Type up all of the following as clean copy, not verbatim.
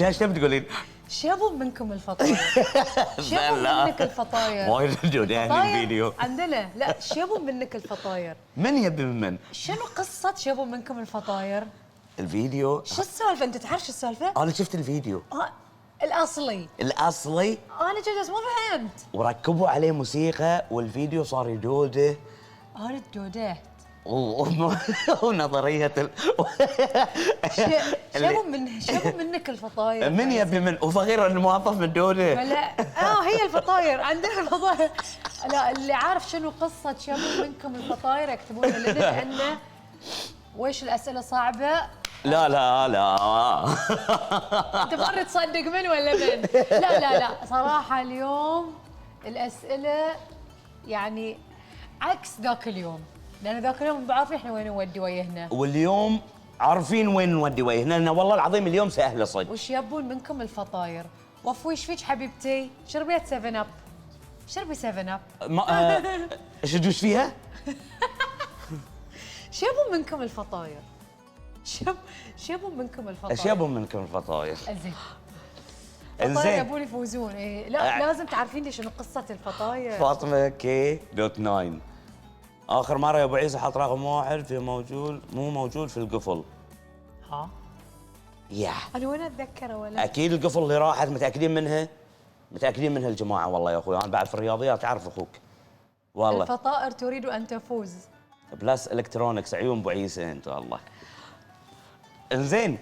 ايش تبي تقولين؟ شابوا منكم الفطاير. شابوا لا. منك الفطاير. وايد جودان الفيديو. عندنا لا شابوا منك الفطاير. من يبي من؟ شنو قصة شابوا منكم الفطاير؟ الفيديو. شو السالفة؟ أنت تعرف شو السالفة؟ انا شفت الفيديو الأصلي. الاصلي أنا جالس ما فهمت. وركبوا عليه موسيقى والفيديو صار يدوده أنا تدودت. ونظريه شابوا منك الفطاير. من يبي من وفقير الموظف من دوده. لا هي الفطاير عندنا الفطاير. لا اللي عارف شنو قصة شابوا منكم الفطاير يكتبون لنا لأنه ويش الأسئلة صعبة. لا لا لا انت مرة تصدق من ولا من؟ لا صراحة اليوم الأسئلة يعني عكس ذاك اليوم، لأن ذاك اليوم بعرف احنا وين نودي ويهنا. واليوم عارفين وين نودي وجهنا، لان والله العظيم اليوم سهله صدق. وش يبون منكم الفطاير؟ وفو ايش فيك حبيبتي؟ شربيت 7 اب. شربي 7 اب. ايش تدوس فيها؟ شو يبون منكم الفطاير؟ شو يبون منكم الفطاير؟ ايش يبون منكم الفطاير؟ زين. انزين. الفطاير يبون يفوزون. إيه لا لازم تعرفين لي شنو قصة الفطاير. فاطمه كي دوت 9 اخر مره يا ابو عيسى حط رقم واحد في موجود مو موجود في القفل. ها؟ يا انا وين اتذكره ولا؟ اكيد القفل اللي راحت متاكدين منها؟ متاكدين منها الجماعه والله يا اخوي، انا بعد في الرياضيات اعرف اخوك. والله. الفطائر تريد ان تفوز. بلس الكترونكس عيون ابو عيسى انت والله. انزين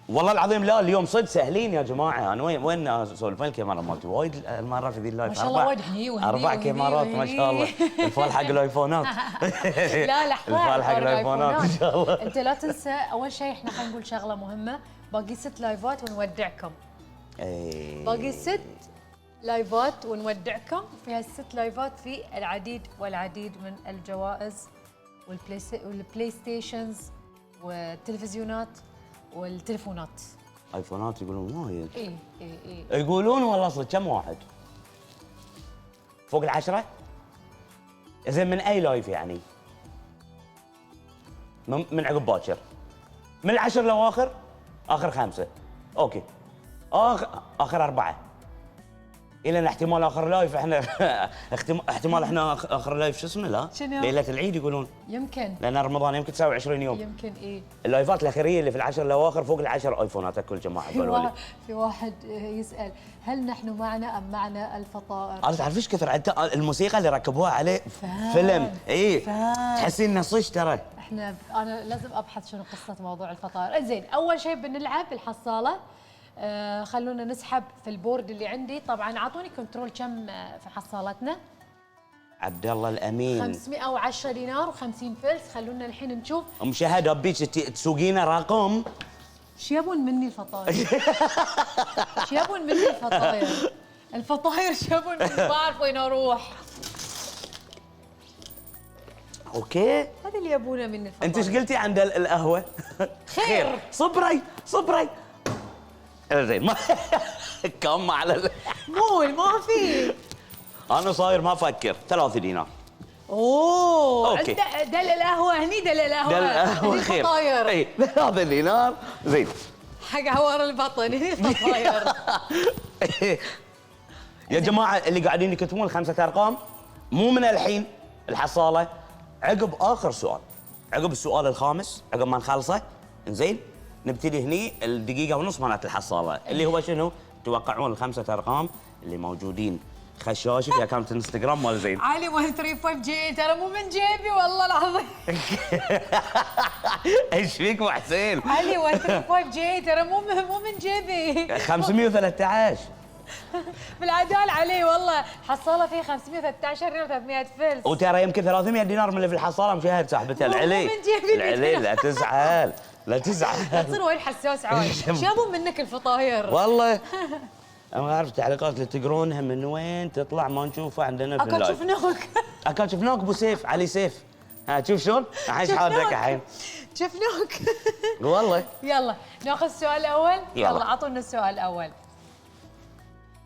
والله العظيم لا اليوم صدق سهلين يا جماعه. انا وين اسولف؟ وين الكاميرا مالتي؟ وايد المرات في ذي اللايف ما شاء الله وايد هني وهني 4 كاميرات ما شاء الله. الفال حق الايفونات. لا لحظه. الفال حق الايفونات ان شاء الله. انت لا تنسى اول شيء احنا خلينا نقول شغله مهمه، باقي 6 لايفات ونودعكم. باقي 6 لايفات ونودعكم، في هال6 لايفات في العديد والعديد من الجوائز والبلاي ستيشنز والتلفزيونات والتليفونات. ايفونات يقولون وايد. اي يقولون والله صدق كم واحد؟ فوق ال10؟ زين من اي لايف يعني؟ من عقب باكر. من ال10 لواخر؟ اخر 5. اوكي. اخر 4. الى احتمال اخر لايف احنا احتمال احنا اخر لايف شو اسمه لا؟ شنو؟ ليله العيد يقولون. يمكن. لان رمضان يمكن تساوي 20 يوم. يمكن ايه. اللايفات الاخيريه اللي في ال10 الاواخر فوق ال10 ايفونات كل جماعه قالوا لي. في واحد يسال هل نحن معنا ام معنا الفطائر؟ انا تعرف ايش كثر الموسيقى اللي ركبوها عليه فيلم. اي تحسين انه صج ترى. انا لازم ابحث شنو قصه موضوع الفطائر. زين اول شيء بنلعب بالحصاله. خلونا نسحب في البورد اللي عندي. طبعا اعطوني كنترول كم في حصالتنا. عبد الله الامين 510 دينار و50 فلس. خلونا الحين نشوف. مشاهد ابيك تسوقينا رقم. شو يبون مني الفطاير؟ شو يبون مني الفطاير؟ الفطاير شو يبون مني؟ ما اعرف وين اروح. اوكي هذا اللي يبونه مني الفطاير. انت ايش قلتي عند القهوه؟ خير. صبري زين ما كم على مول ما في. انا صاير ما افكر 3 دينار. اوه أوكي. دل القهوه هني. دل القهوه خير. فطاير. اي 3 دينار زين. حق عوار البطن هني فطاير. يا جماعه اللي قاعدين يكتبون ال5 ارقام مو من الحين الحصاله، عقب اخر سؤال، عقب السؤال الخامس، عقب ما نخلصه زين نبتدي هني الدقيقه ونص مالت الحصاله اللي هو شنو؟ توقعون ال5 ارقام اللي موجودين خشاشي في اكونت انستغرام مال زين. علي 135 جي ترى مو من جيبي والله العظيم. ايش فيك ابو حسين؟ علي 135 جي ترى مو من جيبي. 513 بالعدال علي والله. حصاله فيه 513 ريال 300 فلس. وترى يمكن 300 دينار من اللي في الحصاله مشاهد صاحبته العلي. مو من جيبي. العلي لا تزعل لا تزعل. تصير وايد حساس عاد. شابوا منك الفطاير. والله انا ما اعرف التعليقات اللي تقرونها من وين تطلع ما نشوفها عندنا في اللايف. شفناك. اكل شفناك ابو سيف علي سيف. ها شوف شلون؟ الحين حاضرك الحين. شفناك. والله. يلا ناخذ السؤال الاول. يلا اعطونا السؤال الاول.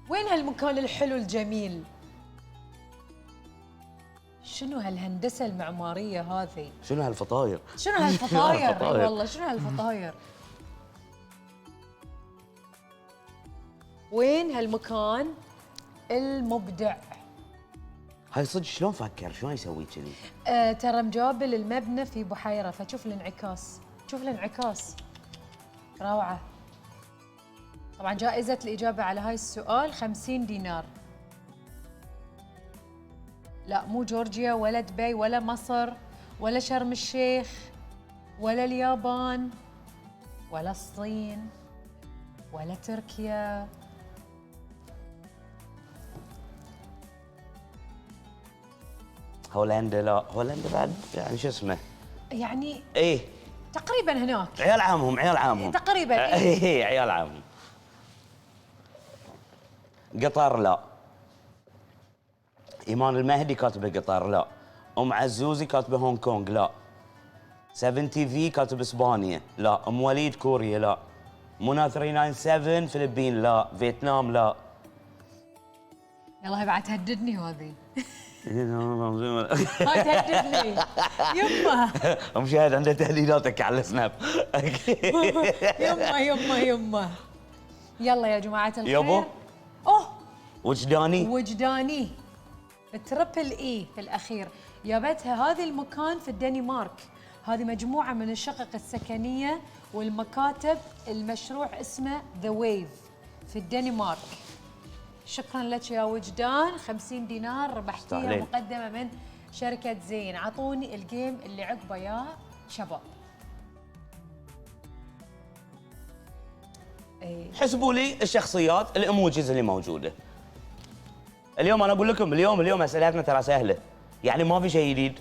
وين هالمكان الحلو الجميل؟ شنو هالهندسه المعماريه هذه؟ شنو هالفطاير؟ شنو هالفطاير؟ اي والله شنو هالفطاير؟ وين هالمكان المبدع؟ هاي صدق شلون فكر؟ شلون يسوي كذي؟ ترى مجابل المبنى في بحيرة، فشوف الانعكاس، شوف الانعكاس، روعة. طبعا جائزة الإجابة على هاي السؤال 50 دينار. لا مو جورجيا ولا دبي ولا مصر ولا شرم الشيخ ولا اليابان ولا الصين ولا تركيا. هولندا لا، هولندا بعد يعني شو اسمه؟ يعني ايه تقريبا هناك. عيال عامهم، عيال عامهم تقريبا ايه عيال عامهم. قطر لا. ايمان المهدي كاتبه قطر لا. ام عزوزي كاتبه هونغ كونغ لا. 70 في كاتب اسبانيا لا. ام وليد كوريا لا. منى 397 فلبين لا. فيتنام لا. يلا هي بعد تهددني هذه. يما هاي تهددني يمه. مشاهد عنده تهديداتك على السناب. يمه يمه يمه. يلا يا جماعة الخير. يابا اوه وجداني وجداني تربل اي في الاخير. جابتها هذه المكان في الدنمارك. هذه مجموعة من الشقق السكنية والمكاتب. المشروع اسمه ذا ويف في الدنمارك. شكرا لك يا وجدان. 50 دينار ربحتيها مستاهلين. مقدمة من شركة زين. عطوني الجيم اللي عقبه يا شباب. حسبوا لي الشخصيات الايموجيز اللي موجوده. اليوم انا اقول لكم اليوم اسئلتنا ترى سهله، يعني ما في شيء جديد.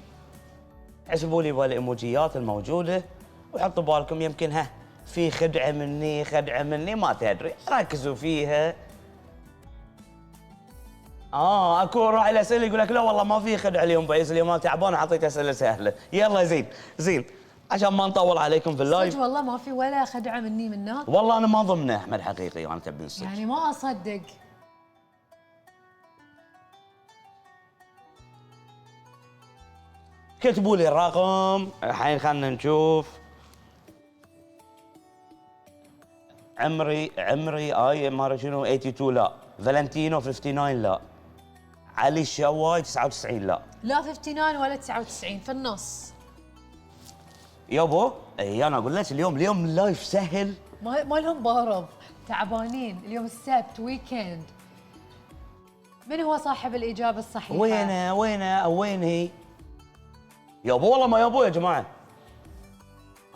حسبوا لي بالايموجيات الموجوده وحطوا بالكم يمكن في خدعه مني ما تدري، ركزوا فيها. اكو راعي الاسئله يقول لك لا والله ما في خدعه اليوم فايز، اليوم انا تعبان وحطيت اسئله سهله. يلا زين عشان ما نطول عليكم في اللايف. صدق والله ما في ولا خدعة مني منك. والله انا ما ضمنه احمد حقيقي، انا تبي الصدق. يعني ما اصدق. كتبوا لي الرقم الحين، خلنا نشوف. عمري ما ادري شنو 82 لا. فالنتينو 59 لا. علي الشواي 99 لا. لا 59 ولا 99 في النص. يابو انا اقول لك اليوم اللايف سهل. ما لهم بارض، تعبانين اليوم السبت ويكند. من هو صاحب الإجابة الصحيحة؟ وين هي؟ يابو والله ما يابو يا جماعه.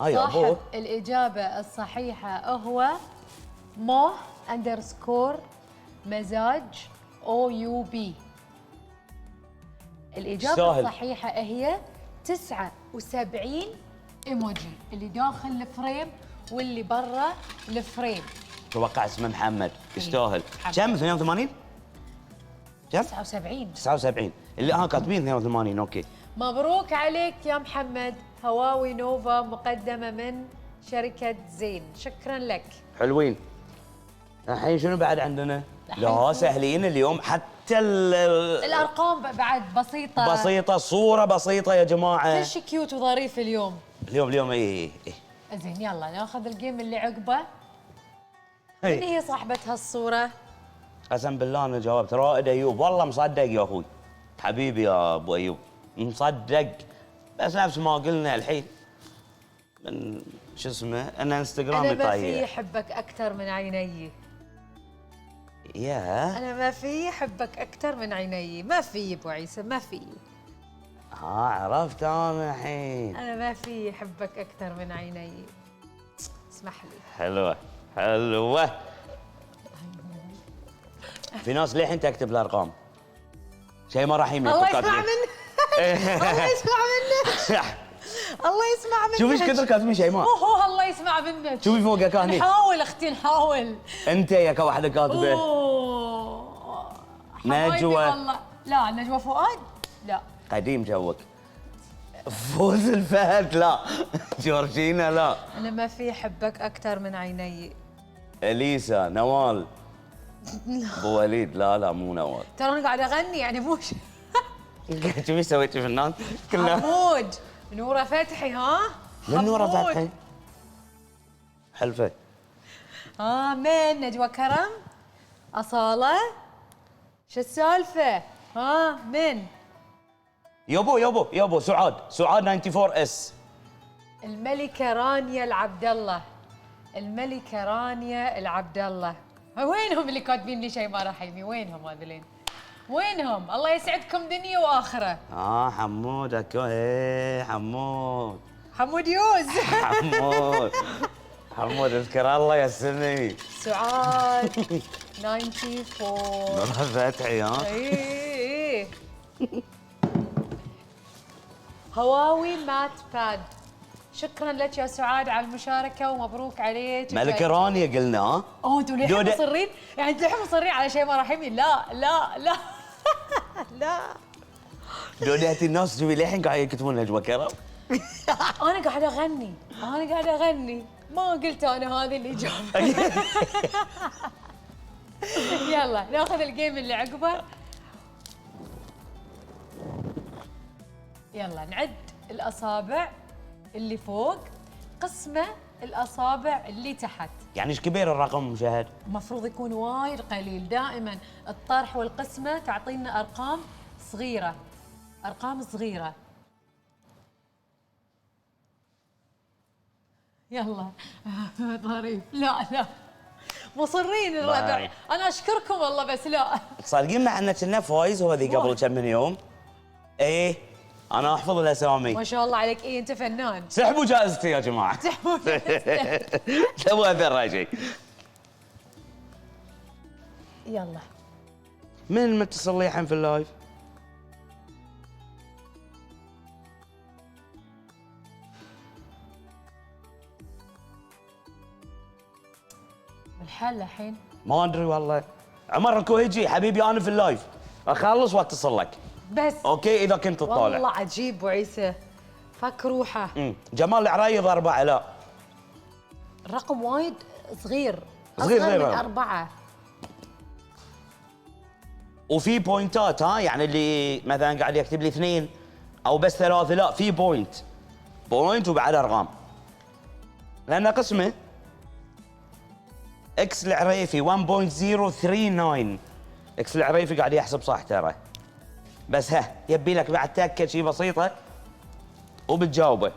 يابو صاحب الإجابة الصحيحة هو مو _ مزاج OUB. الإجابة سهل. الصحيحة هي 79 ايموجي، اللي داخل الفريم واللي برا الفريم. توقع اسمه محمد، يستاهل. محمد. كم 82؟ كم؟ 79. 79 اللي كاتبين 82. اوكي مبروك عليك يا محمد. هواوي نوفا مقدمة من شركة زين. شكرا لك. حلوين. الحين شنو بعد عندنا؟ الحين لا سهلين اليوم، حتى الأرقام بعد بسيطة. بسيطة، صورة بسيطة يا جماعة. كل شيء كيوت وظريف اليوم. اليوم اي زين يلا ناخذ الجيم اللي عقبه. إي. من هي صاحبة هالصورة؟ قسم بالله انا جاوبت رائد ايوب، والله مصدق يا اخوي. حبيبي يا ابو ايوب، مصدق. بس نفس ما قلنا الحين من شو اسمه ان انستغرامي أنا ما في طايح. يحبك أكثر من عيني. يا أنا ما في يحبك أكثر من عيني، ما في أبو عيسى، ما في. عرفت انا الحين. أنا ما في يحبك أكثر من عيني. اسمح لي. حلوة. في ناس للحين تكتب الارقام. شيء ما راح يميت. الله يسمع منك. الله يسمع منك. الله يسمع منك. شوفي ايش كثر كاتبين شيء ما. اوه الله يسمع منك. شوفي فوقك هني. نحاول اختي نحاول. انت يا كواحده كاتبه. اوه حبايبي نجوى. والله. لا نجوى فؤاد لا. قديم جوك. فوز الفهد لا. جورجينا لا. انا ما في يحبك اكثر من عيني. اليسا نوال. ابو وليد لا مو نوال. ترى انا قاعده اغني يعني مو شوفي سويتي فنان كلها. حمود نوره فتحي. ها من نوره حمود. فتحي. حلفه. من نجوى كرم. أصالة؟ شو السالفة؟ ها من؟ يابو سعاد 94 اس. الملكة رانيا العبد الله. الملكة رانيا العبد الله. وينهم اللي كاتبين لي شيماء رحيمي؟ وينهم هذولين؟ وينهم؟ الله يسعدكم دنيا واخره. حمود حمود. حمود يوز. حمود اذكر الله يا سمي. سعاد 94. نور فتحي ها. اي هواوي مات باد. شكرا لك يا سعاد على المشاركه ومبروك عليك. ملكة رانيا قلنا ها. انتوا للحين مصرين؟ يعني انتوا للحين مصرين على شيماء رحيمي؟ لا لا لا. لا دوداتي الناس تبي للحين قاعد يكتبون نجوى كرم. انا قاعده اغني ما قلت انا هذه الاجابه. يلا ناخذ الجيم اللي عقبه. يلا نعد الاصابع اللي فوق قسمه الاصابع اللي تحت. يعني ايش كبير الرقم مشاهد؟ المفروض يكون وايد قليل. دائما الطرح والقسمه تعطينا ارقام صغيره. يلا ظريف. لا مصرين الربع. انا اشكركم والله بس لا. صادقين مع ان كنا فايز هو ذي قبل كم من يوم. ايه انا احفظ الاسامي. ما شاء الله عليك. انت فنان. سحبوا جائزتي يا جماعه. سحبوا جائزتي. تبغى اثر شيء. يلا من المتصل لي الحين في اللايف؟ الحل الحين ما ادري والله. عمر الكوهيجي حبيبي انا في اللايف اخلص واتصل لك. بس اوكي اذا كنت تطالع. والله عجيب وعيسى فك روحه. جمال العرايض 4 لا. الرقم وايد صغير. صغير من 4. وفي بوينتات ها، يعني اللي مثلا قاعد يكتب لي 2 او بس 3 لا، في بوينت وبعد ارقام. لان قسمه اكس العريفي 1.039. اكس العريفي قاعد يحسب صح ترى. بس يبي لك بعد تاكد شيء بسيطه وبتجاوبه.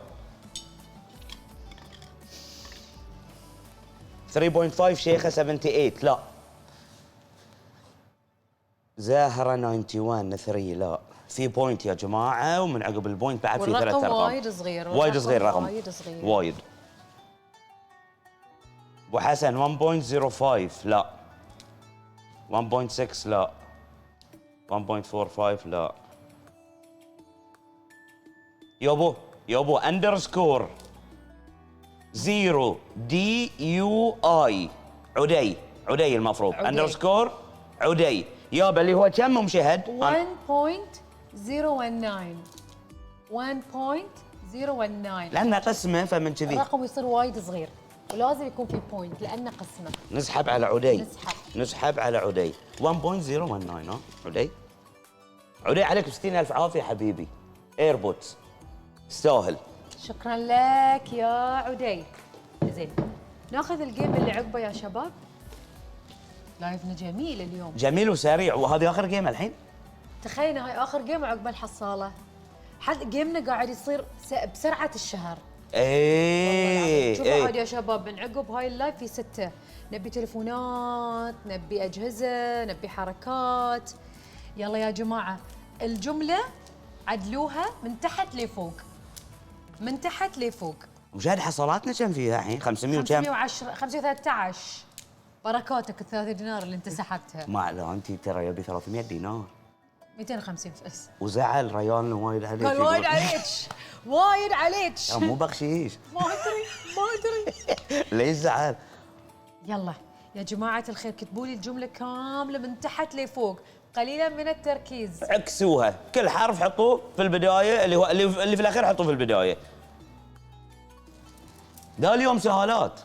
3.5 شيخه 78 لا. زاهره 91 3 لا. في بوينت يا جماعه، ومن عقب البوينت بعد في 3 ارقام. والرقم وايد صغير. وايد صغير رقم. وايد صغير. وايد. ابو حسن 1.05 لا. 1.6 لا. 1.45 لا. يابو اندرسكور 0 دي يو اي عدي المفروض اندرسكور عدي يابا اللي هو كم مشاهد؟ 1.019 لأنه قسمه فمن كذي الرقم يصير وايد صغير ولازم يكون في بوينت لأنه قسمه. نسحب على عدي. نسحب على عدي 1.019 ها عدي عليك ب 60,000 عافية حبيبي. ايربودز تستاهل. شكرا لك يا عدي. زين ناخذ الجيم اللي عقبه يا شباب. لايفنا جميل اليوم. جميل وسريع. وهذه اخر جيم الحين. تخيل هاي اخر جيم وعقب الحصاله. حد جيمنا قاعد يصير بسرعه الشهر. شوفوا عاد يا شباب من عقب هاي اللايف في 6. نبي تلفونات، نبي اجهزه، نبي حركات. يلا يا جماعه الجمله عدلوها من تحت لفوق. من تحت لفوق. مشاهد حصلاتنا كم فيها الحين؟ 500 وكم؟ 510 513. بركاتك ال3 دينار اللي انت سحبتها. ما لا انت ترى يبي 300 دينار. 250 بس. وزعل ريالنا وايد عليك. قال وايد عليك. وايد عليك. مو بخشيش. ما ادري. ليش زعل؟ يلا يا جماعة الخير كتبوا لي الجملة كاملة من تحت لفوق، قليلا من التركيز. عكسوها، كل حرف حطوه في البداية اللي في الأخير حطوه في البداية. ده اليوم سهالات.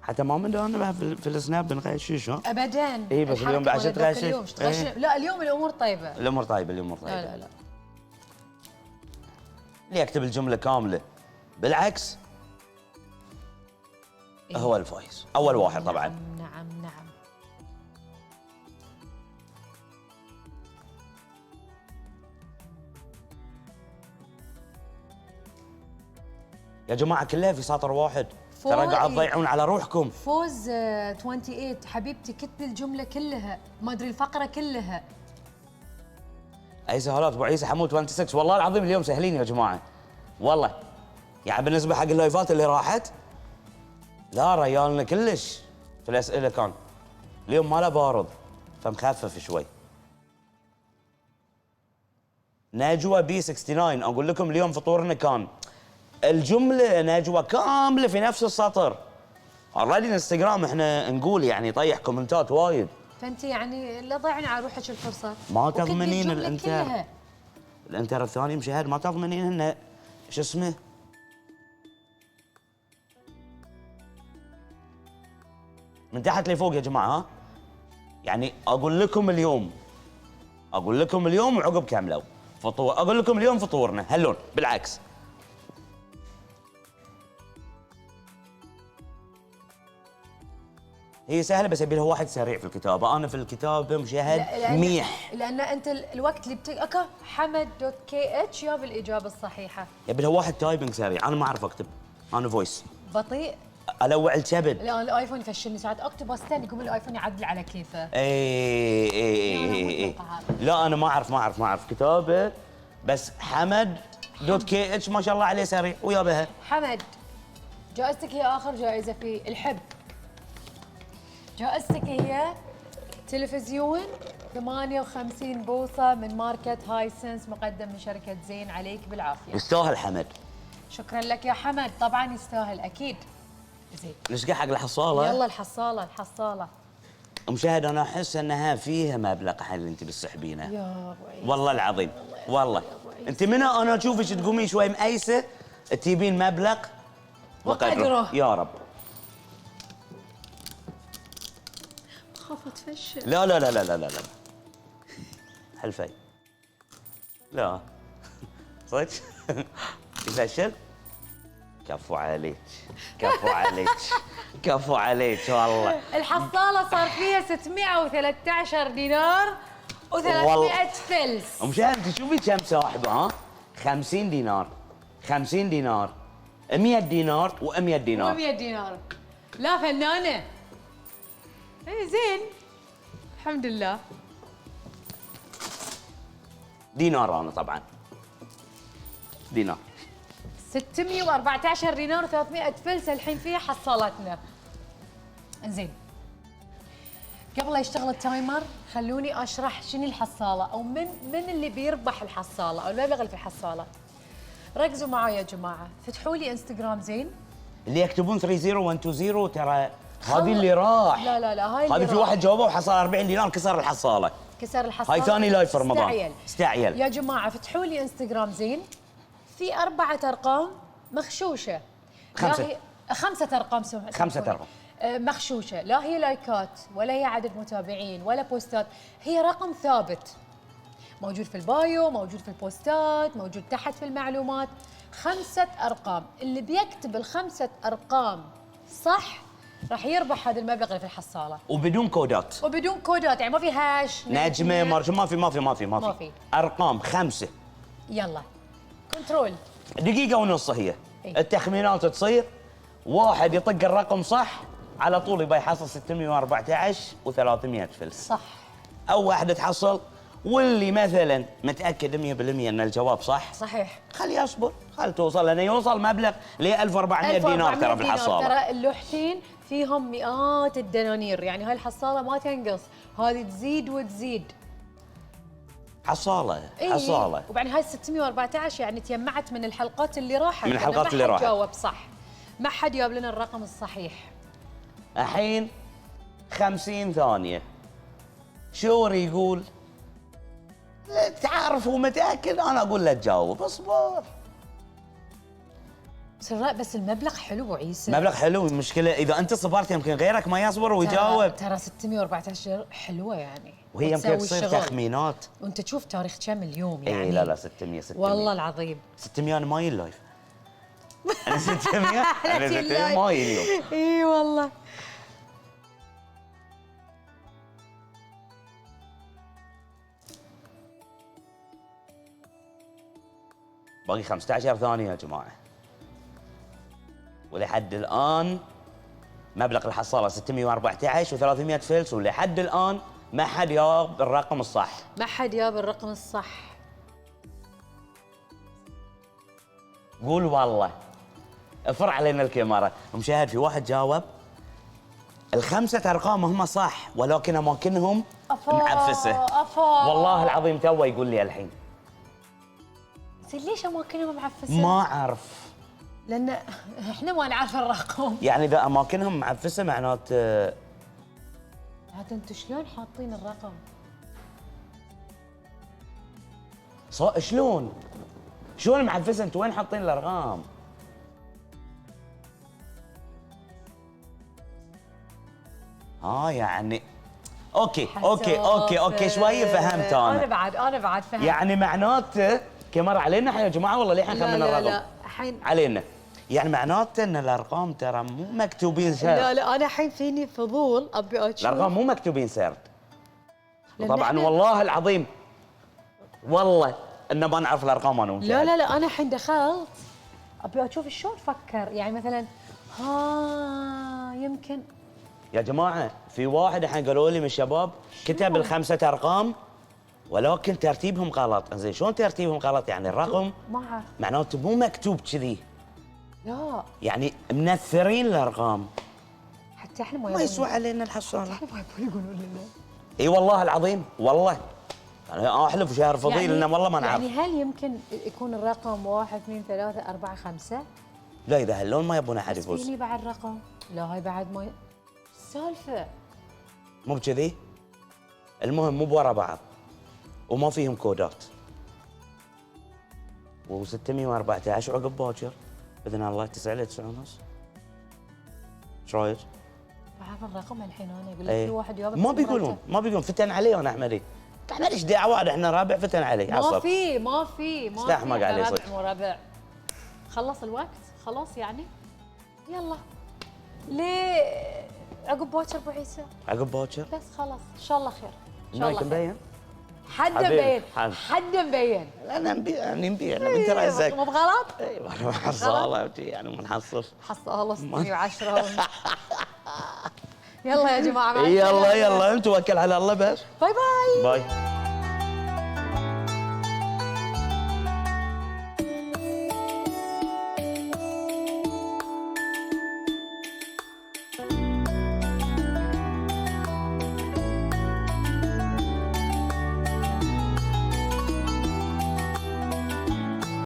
حتى ما من دانا في السناب بنغشش ها؟ ابدا. اي بس اليوم بعد تغشش. لا اليوم الامور طيبه. الامور طيبه. لا اللي يكتب الجمله كامله بالعكس هو الفايز. اول واحد طبعا. نعم يا جماعه كلها في سطر واحد، ترى فوق قاعد تضيعون على روحكم. فوز 28 حبيبتي، كتبي الجمله كلها، ما ادري الفقره كلها. اي سهالات ابو عيسى حمود 26، والله العظيم اليوم سهلين يا جماعه، والله يعني بالنسبه حق اللايفات اللي راحت، لا ريالنا كلش في الاسئله كان اليوم ما له بارد فمخفف شوي. نجوى بي 69 اقول لكم اليوم فطورنا كان الجمله نجوى كامله في نفس السطر. اوريدي الانستغرام احنا نقول يعني طيح كومنتات وايد. فانت يعني لا ضيعين على روحك الفرصه. ما وكتبي تضمنين الجملة الانتر كلها. الانتر الثاني مشاهد، ما تضمنين انه شو اسمه من تحت لفوق يا جماعه. ها يعني اقول لكم اليوم وعقب كملوا فطور، اقول لكم اليوم فطورنا هاللون بالعكس. هي سهله بس يبي لها واحد سريع في الكتابه، انا في الكتابه مشاهد ميح. لان انت الوقت اللي اكا حمد.kh جاب الاجابه الصحيحه. يبي لها واحد تايبنج سريع، انا ما اعرف اكتب، انا فويس بطيء. الوع الكبد. لا الايفون يفشلني ساعات اكتب استنى يقوم الايفون يعدل على كيفه. اي لا انا ما اعرف كتابه، بس حمد.kh ما شاء الله عليه سريع ويا بها. حمد، جائزتك هي اخر جائزه في الحب. جائزتك هي تلفزيون 58 بوصه من ماركة هايسنس مقدم من شركه زين، عليك بالعافيه. يستاهل حمد. شكرا لك يا حمد، طبعا يستاهل اكيد. زين نشقى حق الحصاله. يلا الحصاله. مشاهد انا احس انها فيها مبلغ حل اللي انت بتسحبينه. يا ابو عيسى والله العظيم والله انت منها انا اشوفك تقومين شوي مأيسه تجيبين مبلغ وقدره. يا رب. خاف اتفشل. لا لا لا لا لا لا لا حلفي لا صدق يفشل. كفو عليك كفو عليك والله. الحصاله صار فيها 613 دينار و300 فلس. مشاهد تشوفي كم ساحبه. ها 50 دينار 100 دينار و100 دينار و100 دينار. لا فنانه. اي زين الحمد لله. دينار انا طبعا دينار 614 دينار و300 فلس الحين فيها حصالتنا. زين قبل لا يشتغل التايمر خلوني اشرح شنو الحصاله او من اللي بيربح الحصاله او المبلغ اللي في الحصاله. ركزوا معي يا جماعه، فتحوا لي انستغرام زين. اللي يكتبون 30120 ترى هذه اللي راح. لا هاي اللي هذه في واحد جاوبه وحصل 40 دينار كسر الحصاله. هاي ثاني لايف في رمضان. استعيل يا جماعه فتحوا لي انستغرام زين. في 4 ارقام مخشوشه. 5 ارقام 5 ارقام مخشوشه، لا هي لايكات ولا هي عدد متابعين ولا بوستات، هي رقم ثابت موجود في البايو، موجود في البوستات، موجود تحت في المعلومات. 5 ارقام، اللي بيكتب ال5 ارقام صح راح يربح هذا المبلغ اللي في الحصاله وبدون كودات. يعني ما في هاش نجمه ما في ارقام 5. يلا كنترول. دقيقه ونص هي. إيه؟ التخمينات تصير واحد يطق الرقم صح على طول يبقى يحصل 614 و300 فلس. صح. او واحده تحصل واللي مثلا متاكد 100% ان الجواب صحيح خليه يصبر، خليه توصل لانه يوصل مبلغ ل 1400 دينار ترى في الحصاله. ترى اللوحتين فيهم مئات الدنانير، يعني هاي الحصاله ما تنقص، هذه تزيد وتزيد. حصاله وبعدين هاي 614 يعني تجمعت من الحلقات اللي راحت، من الحلقات اللي راحت. ما حد جاوب صح، ما حد جاب لنا الرقم الصحيح. الحين 50 ثانيه. شوري يقول لا تعرف ومتاكد، انا اقول له تجاوب اصبر. بس المبلغ حلو عيسى، مبلغ حلو. المشكله اذا انت صبرت يمكن غيرك ما يصبر ويجاوب. ترى 614 حلوه يعني، وهي يمكن تصير تخمينات وانت تشوف تاريخ كم اليوم يعني. اي لا 600 والله العظيم 600 انا ما اللايف. انا 600 ما اليوم. اي والله. باقي 15 ثانيه يا جماعه. ولحد الان مبلغ الحصاله 614 و300 فلس، ولحد الان ما حد جاب الرقم الصح. ما حد جاب الرقم الصح. قول والله. افرع علينا الكاميرا. مشاهد، في واحد جاوب الخمسة أرقام هم صح، ولكن أماكنهم معفسة. والله العظيم توه يقول لي الحين. زين ليش أماكنهم معفسة؟ ما أعرف. لأن إحنا ما نعرف الرقم. يعني إذا أماكنهم معفسة معنات عاد أنتوا شلون حاطين الرقم؟ شلون؟ شلون معفسة؟ أنتوا وين حاطين الأرقام؟ يعني اوكي شوي فهمت انا بعد فهمت. يعني معناته كاميرا علينا احنا يا جماعه والله ليه حنخمن الرقم؟ لا الحين علينا. يعني معناته ان الارقام ترى مو مكتوبين سرد. لا انا الحين فيني فضول ابي اشوف. الارقام مو مكتوبين سرد. طبعا والله العظيم والله ان ما نعرف الارقام انا ومشاهد. لا انا الحين دخلت ابي اشوف شلون فكر، يعني مثلا يمكن. يا جماعه في واحد الحين قالوا لي من الشباب كتب الخمسه ارقام ولكن ترتيبهم غلط. زين شلون ترتيبهم غلط؟ يعني الرقم ما اعرف معناته مو مكتوب كذي. لا يعني منثرين الارقام. حتى احنا ما يسوى علينا الحصاله. احنا ما يقولون لنا. اي والله العظيم والله انا احلف شهر فضيل لان والله ما نعرف. يعني هل يمكن يكون الرقم 1 2 3 4 5؟ لا اذا هاللون ما يبون احد يفوز. فيني بعد رقم؟ لا هاي بعد ما السالفه مو بكذي. المهم مو بورا بعض وما فيهم كودات. و614 عقب باكر باذن الله 9 ل 9 ونص. ايش رايك؟ بعرف الرقم الحين انا اقول لك في واحد جاب ما بيقولون فتن علي وانا احمدي. احنا ليش دعوه احنا رابع فتن علي عصب. ما في استحمق عليه صدق. ربع وربع. خلص الوقت خلاص يعني. يلا ليه عقب باكر ابو عيسى؟ عقب باكر بس خلاص ان شاء الله خير. ان شاء الله خير. مبين؟ حد مبين. حد مبين. انا نبيع انا بنت راسك. مو بغلط؟ ايوه حصاله يعني بنحصل. حصاله 610. يلا يا جماعه يلا انت توكل على الله بس. باي باي. باي.